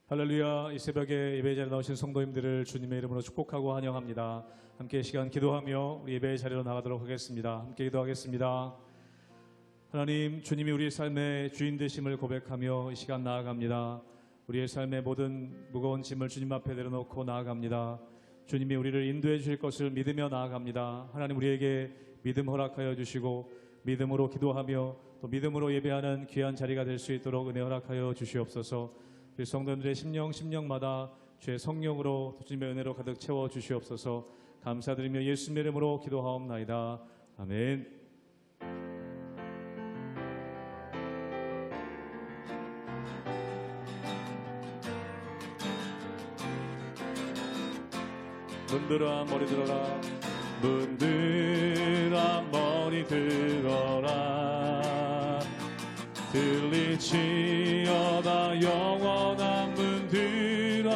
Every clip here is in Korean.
할렐루야. 이 새벽에 예배 자리에 나오신 성도님들을 주님의 이름으로 축복하고 환영합니다. 함께 시간 기도하며 우리 예배 자리로 나가도록 하겠습니다. 함께 기도하겠습니다. 하나님, 주님이 우리의 삶의 주인 되심을 고백하며 이 시간 나아갑니다. 우리의 삶의 모든 무거운 짐을 주님 앞에 내려놓고 나아갑니다. 주님이 우리를 인도해 주실 것을 믿으며 나아갑니다. 하나님, 우리에게 믿음 허락하여 주시고 믿음으로 기도하며 또 믿음으로 예배하는 귀한 자리가 될 수 있도록 은혜 허락하여 주시옵소서. 우리 성도님들의 심령마다 주의 성령으로 주님의 은혜로 가득 채워 주시옵소서. 감사드리며 예수님의 이름으로 기도하옵나이다. 아멘. 문들아 머리 들어라, 문들아 머리 들어라. 들리지어다 영원한 문들아,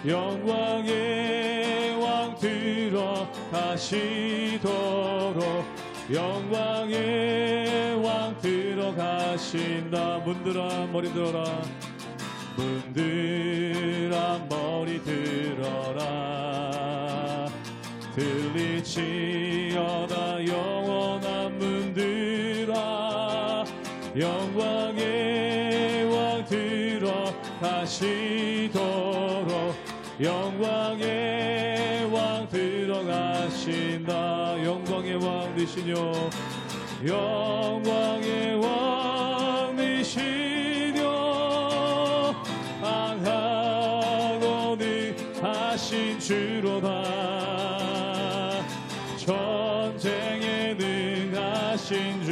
영광의 왕 들어가시도록, 영광의 왕 들어가신다. 문들아 머리 들어라, 문들아 머리 들어라. 들리지어다 영원한 문들아, 영광의 왕 들어가시도록, 영광의 왕 들어가신다. 영광의 왕 되시뇨, 영광의 왕 되시뇨. 강하고 능하신 주로다, 전쟁에 능하신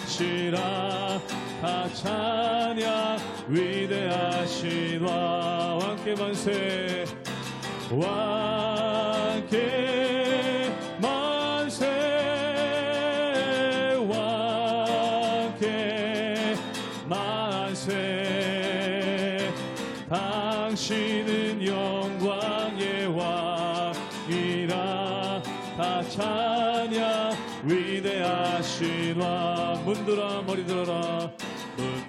주시라. 다 찬양 위대하신 왕. 왕께 만세, 왕께 만세, 왕께 만세. 당신은 영광의 왕이라. 다 찬양 위대하신 왕. 문들아 머리 들어라,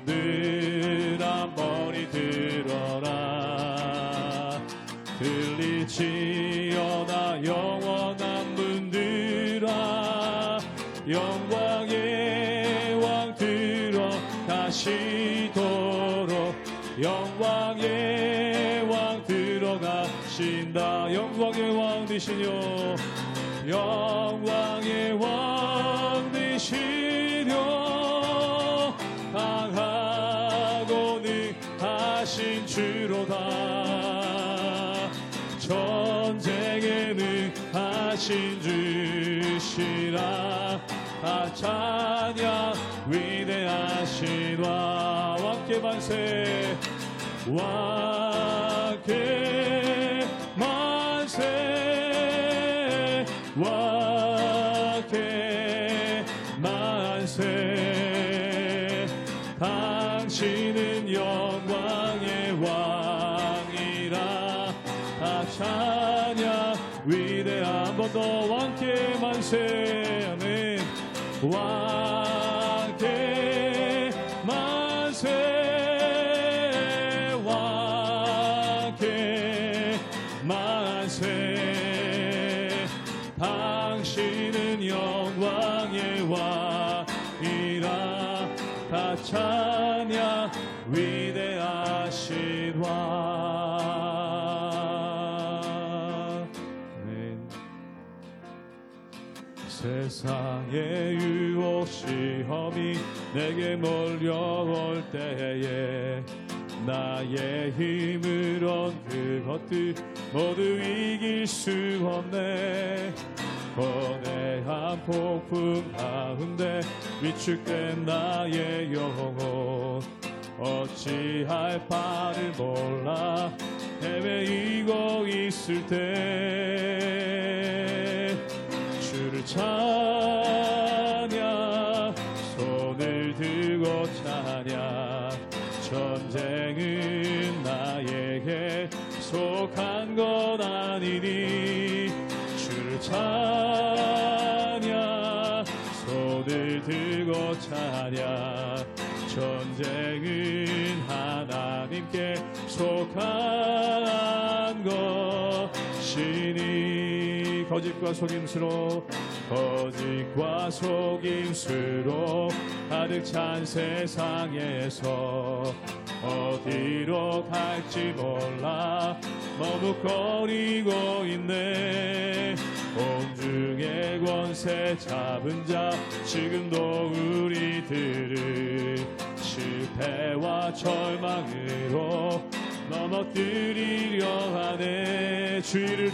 문들아 머리 들어라. 들리지어다 영원한 문들아, 영광의 왕 들어가시도록, 영광의 왕 들어가신다. 영광의 왕 되시뇨, 영광의 왕 되시뇨. 강하고 능하신 주로다, 전쟁에 능하신 주시라. 다 찬양 위대하신 왕. 왕께 만세, 왕께 만세, 왕께 만세. 당신은 영광의 왕이라. 다 찬양 위대한. 한 번 더 왕께 만세. 아멘. 왕께 만세, 왕께 만세. 당신은 영광의 왕이라. 다 찬양 위대하신 왕. 아멘. 세상의 유혹 시험이 내게 몰려올 때에 나의 힘으론 그것들 모두 이길 수 없네. 거대한 폭풍 가운데 위축된 나의 영혼, 어찌할 바를 몰라 헤매이고 있을 때 주를 찬양, 손을 들고 찬양. 전쟁은 나에게 속한 것 아니니 주를 찬양, 손을 들고 찬양. 전쟁은 하나님 하나님께 속한 것이니 거짓과 속임수로 가득 찬 세상에서 어디로 갈지 몰라 머뭇거리고 있네. 공중의 권세 잡은 자 지금도 우리들을 실패와 절망으로 넘어뜨리려 하네. 주위를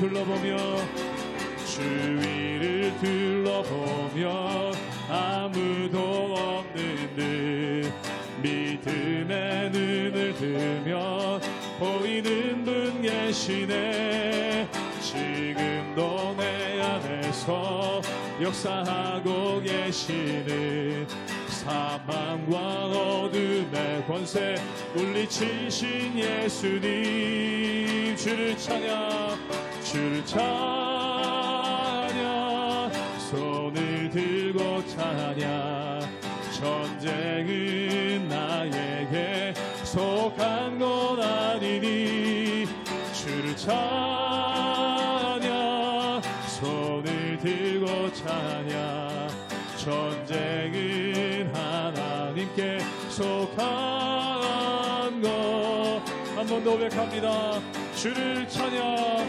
둘러보며 아무도 없는 듯 믿음의 눈을 뜨면 보이는 분 계시네. 지금도 내 안에서 역사하고 계시는 사망과 어둠의 권세 물리치신 예수님. 주를 찬양 손을 들고 찬양. 전쟁은 나에게 속한 건 아니니 주를 찬양. 손을 들고 찬양. 전쟁은 하나님께 속한 것. 한 번 더 고백합니다. 주를 찬양.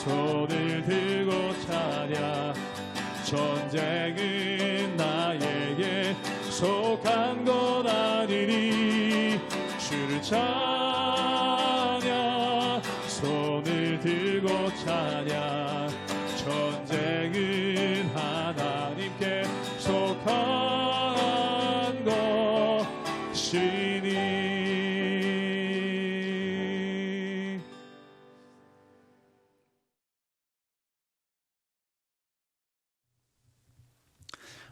손을 들고 찬양. 전쟁은 나에게 속한 것 아니니 주를 찬양. 손을 들고 찬양. 전쟁은 하나님께 속한 것이니.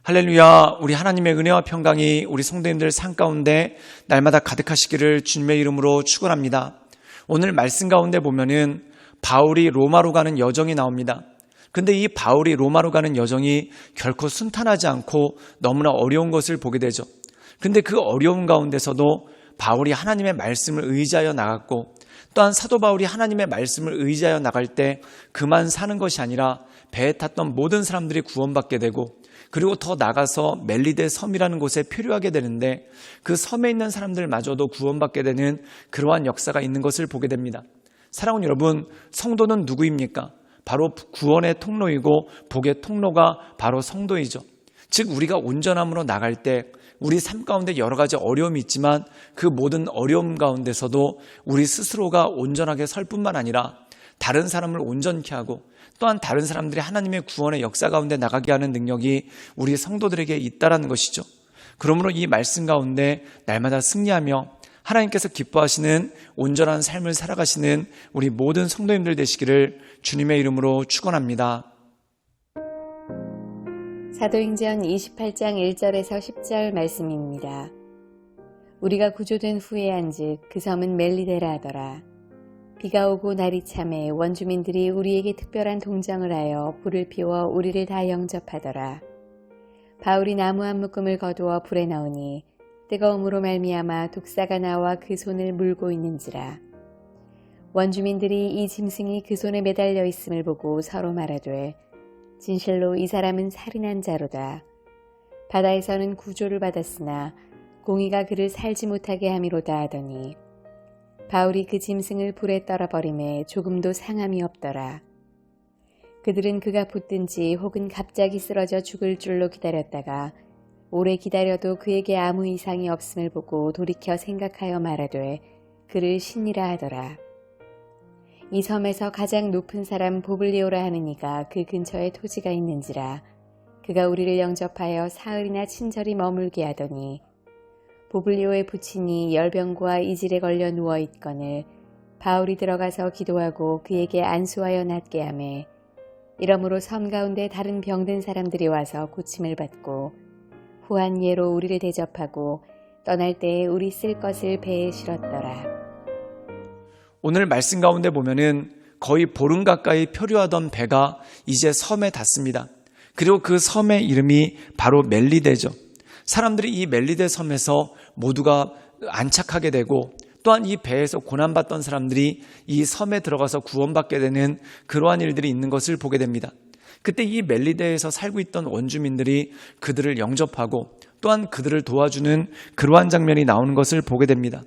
할렐루야. 우리 하나님의 은혜와 평강이 우리 성도님들 삶 가운데 날마다 가득하시기를 주님의 이름으로 축원합니다. 오늘 말씀 가운데 보면은 바울이 로마로 가는 여정이 나옵니다. 근데 이 바울이 로마로 가는 여정이 결코 순탄하지 않고 너무나 어려운 것을 보게 되죠. 근데 그 어려움 가운데서도 바울이 하나님의 말씀을 의지하여 나갔고, 또한 사도 바울이 하나님의 말씀을 의지하여 나갈 때 그만 사는 것이 아니라 배에 탔던 모든 사람들이 구원받게 되고, 그리고 더 나가서 멜리데 섬이라는 곳에 표류하게 되는데 그 섬에 있는 사람들마저도 구원받게 되는 그러한 역사가 있는 것을 보게 됩니다. 사랑하는 여러분, 성도는 누구입니까? 바로 구원의 통로이고 복의 통로가 바로 성도이죠. 즉 우리가 온전함으로 나갈 때 우리 삶 가운데 여러 가지 어려움이 있지만 그 모든 어려움 가운데서도 우리 스스로가 온전하게 설 뿐만 아니라 다른 사람을 온전케 하고, 또한 다른 사람들이 하나님의 구원의 역사 가운데 나가게 하는 능력이 우리 성도들에게 있다라는 것이죠. 그러므로 이 말씀 가운데 날마다 승리하며 하나님께서 기뻐하시는 온전한 삶을 살아가시는 우리 모든 성도님들 되시기를 주님의 이름으로 축원합니다. 사도행전 28장 1절에서 10절 말씀입니다. 우리가 구조된 후에 한즉 그 섬은 멜리데라 하더라. 비가 오고 날이 참해 원주민들이 우리에게 특별한 동정을 하여 불을 피워 우리를 다 영접하더라. 바울이 나무 한 묶음을 거두어 불에 넣으니 뜨거움으로 말미암아 독사가 나와 그 손을 물고 있는지라. 원주민들이 이 짐승이 그 손에 매달려 있음을 보고 서로 말하되 진실로 이 사람은 살인한 자로다. 바다에서는 구조를 받았으나 공의가 그를 살지 못하게 함이로다 하더니 바울이 그 짐승을 불에 떨어버림에 조금도 상함이 없더라. 그들은 그가 붙든지 혹은 갑자기 쓰러져 죽을 줄로 기다렸다가 오래 기다려도 그에게 아무 이상이 없음을 보고 돌이켜 생각하여 말하되 그를 신이라 하더라. 이 섬에서 가장 높은 사람 보블리오라 하는 이가 그 근처에 토지가 있는지라. 그가 우리를 영접하여 사흘이나 친절히 머물게 하더니 보블리오의 부친이 열병과 이질에 걸려 누워있거늘 바울이 들어가서 기도하고 그에게 안수하여 낫게 하매 이러므로 섬 가운데 다른 병든 사람들이 와서 고침을 받고 후한 예로 우리를 대접하고 떠날 때에 우리 쓸 것을 배에 실었더라. 오늘 말씀 가운데 보면은 거의 보름 가까이 표류하던 배가 이제 섬에 닿습니다. 그리고 그 섬의 이름이 바로 멜리데죠. 사람들이 이 멜리데 섬에서 모두가 안착하게 되고 또한 이 배에서 고난받던 사람들이 이 섬에 들어가서 구원받게 되는 그러한 일들이 있는 것을 보게 됩니다. 그때 이 멜리데에서 살고 있던 원주민들이 그들을 영접하고 또한 그들을 도와주는 그러한 장면이 나오는 것을 보게 됩니다.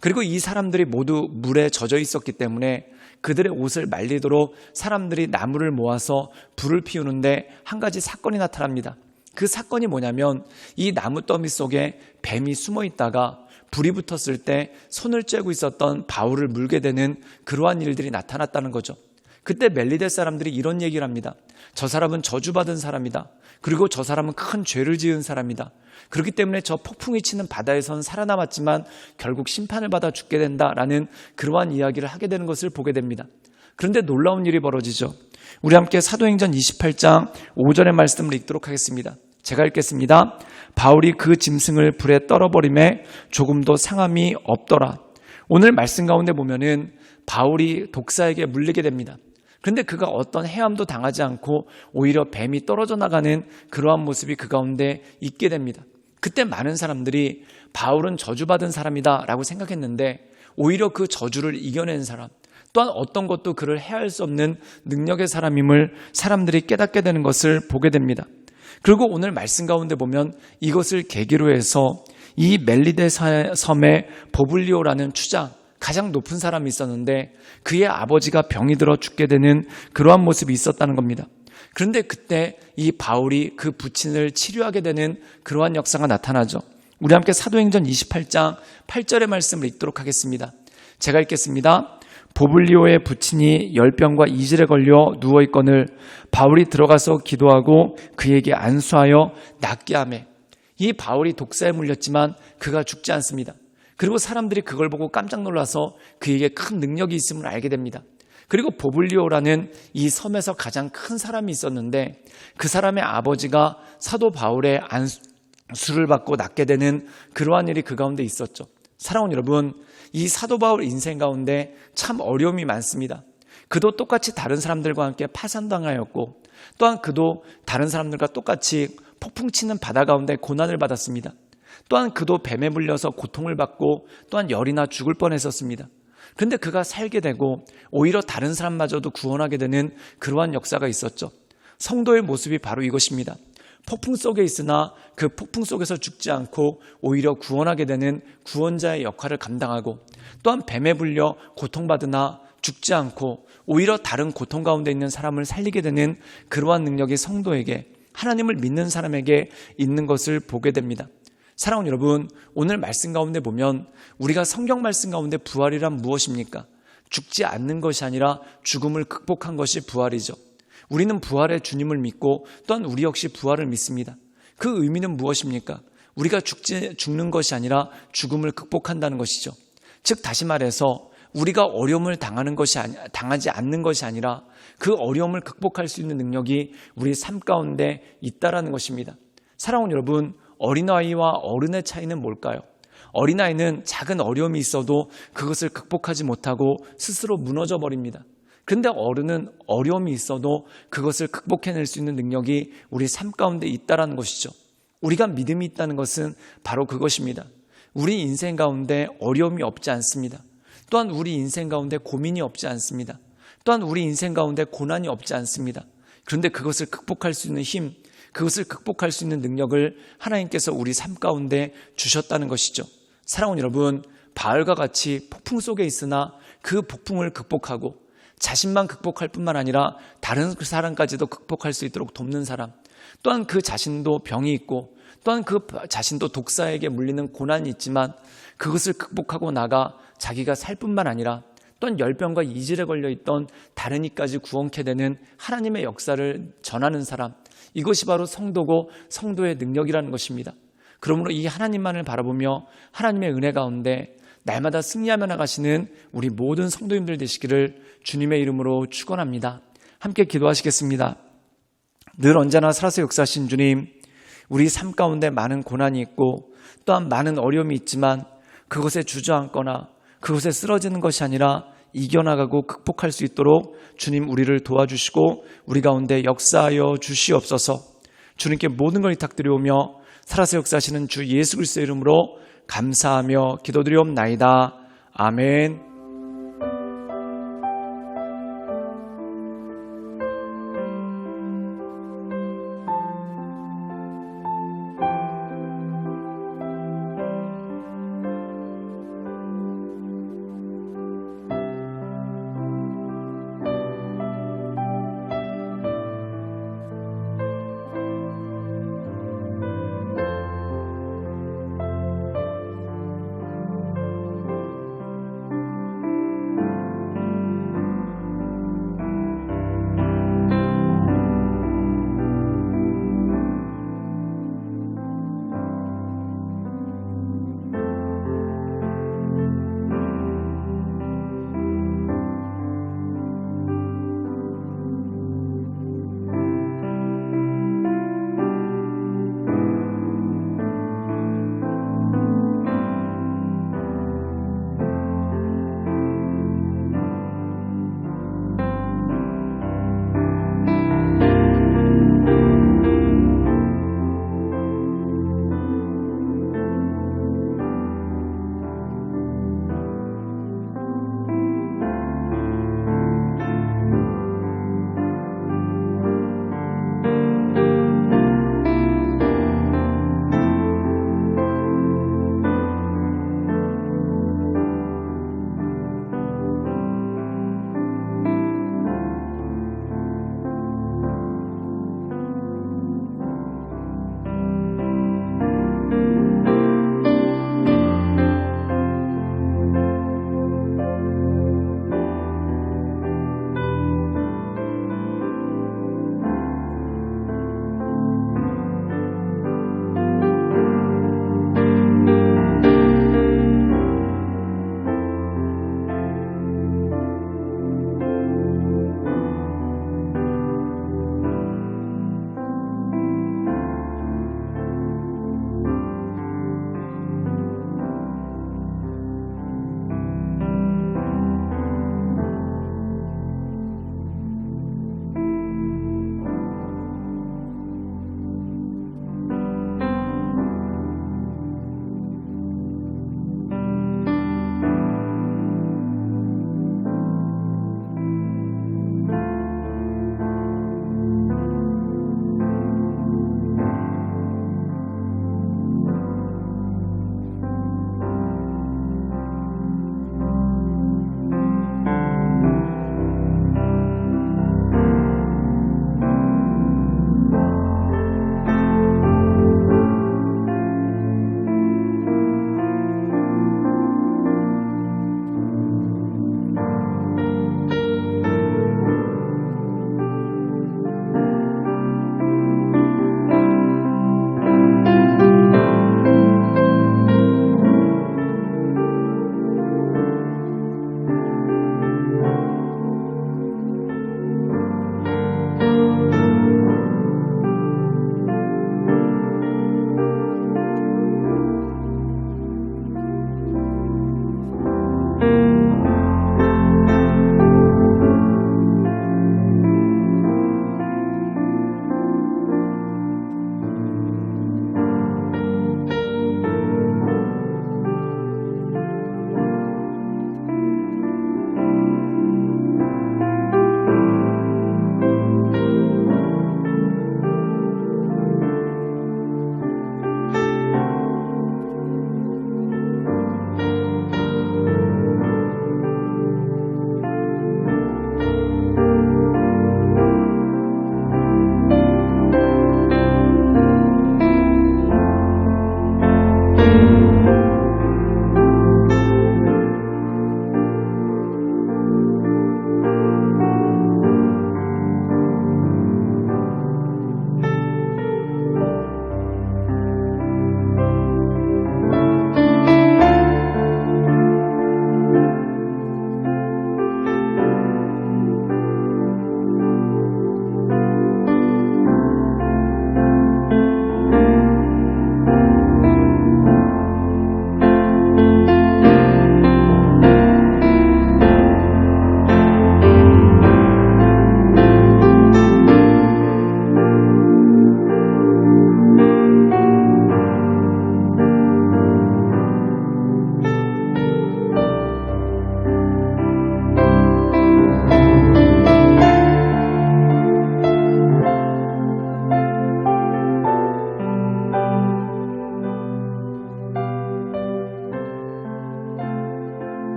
그리고 이 사람들이 모두 물에 젖어 있었기 때문에 그들의 옷을 말리도록 사람들이 나무를 모아서 불을 피우는데 한 가지 사건이 나타납니다. 그 사건이 뭐냐면 이 나무 더미 속에 뱀이 숨어 있다가 불이 붙었을 때 손을 쬐고 있었던 바울을 물게 되는 그러한 일들이 나타났다는 거죠. 그때 멜리데 사람들이 이런 얘기를 합니다. 저 사람은 저주받은 사람이다. 그리고 저 사람은 큰 죄를 지은 사람이다. 그렇기 때문에 저 폭풍이 치는 바다에선 살아남았지만 결국 심판을 받아 죽게 된다라는 그러한 이야기를 하게 되는 것을 보게 됩니다. 그런데 놀라운 일이 벌어지죠. 우리 함께 사도행전 28장 5절의 말씀을 읽도록 하겠습니다. 제가 읽겠습니다. 바울이 그 짐승을 불에 떨어버림에 조금도 상함이 없더라. 오늘 말씀 가운데 보면은 바울이 독사에게 물리게 됩니다. 그런데 그가 어떤 해함도 당하지 않고 오히려 뱀이 떨어져 나가는 그러한 모습이 그 가운데 있게 됩니다. 그때 많은 사람들이 바울은 저주받은 사람이다 라고 생각했는데 오히려 그 저주를 이겨낸 사람, 또한 어떤 것도 그를 해할 수 없는 능력의 사람임을 사람들이 깨닫게 되는 것을 보게 됩니다. 그리고 오늘 말씀 가운데 보면 이것을 계기로 해서 이 멜리데 섬에 보블리오라는 추장, 가장 높은 사람이 있었는데 그의 아버지가 병이 들어 죽게 되는 그러한 모습이 있었다는 겁니다. 그런데 그때 이 바울이 그 부친을 치료하게 되는 그러한 역사가 나타나죠. 우리 함께 사도행전 28장 8절의 말씀을 읽도록 하겠습니다. 제가 읽겠습니다. 보블리오의 부친이 열병과 이질에 걸려 누워있거늘 바울이 들어가서 기도하고 그에게 안수하여 낫게 하매. 이 바울이 독사에 물렸지만 그가 죽지 않습니다. 그리고 사람들이 그걸 보고 깜짝 놀라서 그에게 큰 능력이 있음을 알게 됩니다. 그리고 보블리오라는 이 섬에서 가장 큰 사람이 있었는데 그 사람의 아버지가 사도 바울의 안수를 받고 낫게 되는 그러한 일이 그 가운데 있었죠. 사랑하는 여러분, 이 사도 바울 인생 가운데 참 어려움이 많습니다. 그도 똑같이 다른 사람들과 함께 파산당하였고 또한 그도 다른 사람들과 똑같이 폭풍 치는 바다 가운데 고난을 받았습니다. 또한 그도 뱀에 물려서 고통을 받고 또한 열이나 죽을 뻔했었습니다. 그런데 그가 살게 되고 오히려 다른 사람마저도 구원하게 되는 그러한 역사가 있었죠. 성도의 모습이 바로 이것입니다. 폭풍 속에 있으나 그 폭풍 속에서 죽지 않고 오히려 구원하게 되는 구원자의 역할을 감당하고 또한 뱀에 물려 고통받으나 죽지 않고 오히려 다른 고통 가운데 있는 사람을 살리게 되는 그러한 능력이 성도에게, 하나님을 믿는 사람에게 있는 것을 보게 됩니다. 사랑하는 여러분, 오늘 말씀 가운데 보면 우리가 성경 말씀 가운데 부활이란 무엇입니까? 죽지 않는 것이 아니라 죽음을 극복한 것이 부활이죠. 우리는 부활의 주님을 믿고 또한 우리 역시 부활을 믿습니다. 그 의미는 무엇입니까? 우리가 죽는 것이 아니라 죽음을 극복한다는 것이죠. 즉 다시 말해서 우리가 어려움을 당하지 않는 것이 아니라 그 어려움을 극복할 수 있는 능력이 우리 삶 가운데 있다라는 것입니다. 사랑하는 여러분, 어린아이와 어른의 차이는 뭘까요? 어린아이는 작은 어려움이 있어도 그것을 극복하지 못하고 스스로 무너져 버립니다. 그런데 어른은 어려움이 있어도 그것을 극복해낼 수 있는 능력이 우리 삶 가운데 있다는 것이죠. 우리가 믿음이 있다는 것은 바로 그것입니다. 우리 인생 가운데 어려움이 없지 않습니다. 또한 우리 인생 가운데 고민이 없지 않습니다. 또한 우리 인생 가운데 고난이 없지 않습니다. 그런데 그것을 극복할 수 있는 힘, 그것을 극복할 수 있는 능력을 하나님께서 우리 삶 가운데 주셨다는 것이죠. 사랑하는 여러분, 바울과 같이 폭풍 속에 있으나 그 폭풍을 극복하고 자신만 극복할 뿐만 아니라 다른 사람까지도 극복할 수 있도록 돕는 사람, 또한 그 자신도 병이 있고 또한 그 자신도 독사에게 물리는 고난이 있지만 그것을 극복하고 나가 자기가 살 뿐만 아니라 또한 열병과 이질에 걸려있던 다른 이까지 구원케 되는 하나님의 역사를 전하는 사람, 이것이 바로 성도고 성도의 능력이라는 것입니다. 그러므로 이 하나님만을 바라보며 하나님의 은혜 가운데 날마다 승리하며 나가시는 우리 모든 성도님들 되시기를 주님의 이름으로 축원합니다. 함께 기도하시겠습니다. 늘 언제나 살아서 역사하신 주님, 우리 삶 가운데 많은 고난이 있고 또한 많은 어려움이 있지만 그것에 주저앉거나 그것에 쓰러지는 것이 아니라 이겨나가고 극복할 수 있도록 주님 우리를 도와주시고 우리 가운데 역사하여 주시옵소서. 주님께 모든 걸 부탁드리오며 살아서 역사하시는 주 예수 그리스도의 이름으로 감사하며 기도드리옵나이다. 아멘.